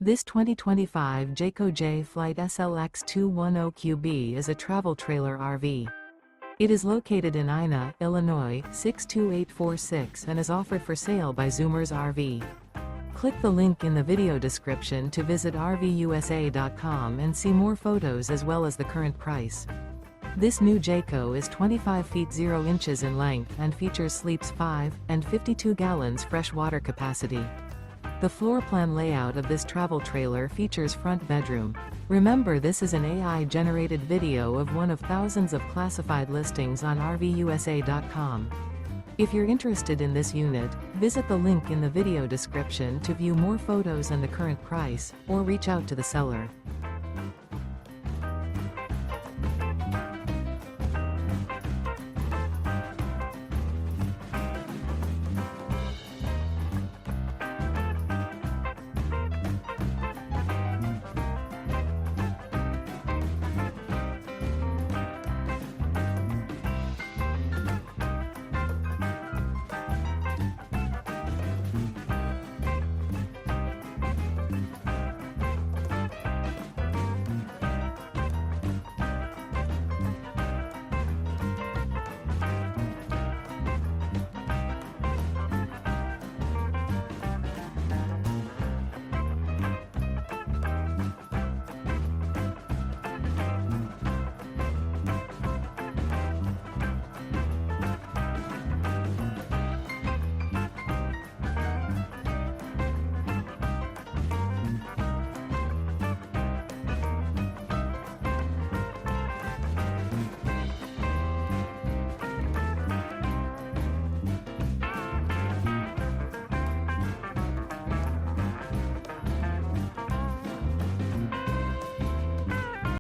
This 2025 Jayco Jay Flight SLX 210QB is a travel trailer RV. It is located in Ina, Illinois, 62846 and is offered for sale by Zoomers RV. Click the link in the video description to visit RVUSA.com and see more photos as well as the current price. This new Jayco is 25 feet 0 inches in length and features sleeps 5 and 52 gallons fresh water capacity. The floor plan layout of this travel trailer features front bedroom. Remember, this is an AI-generated video of one of thousands of classified listings on RVUSA.com. If you're interested in this unit, visit the link in the video description to view more photos and the current price, or reach out to the seller.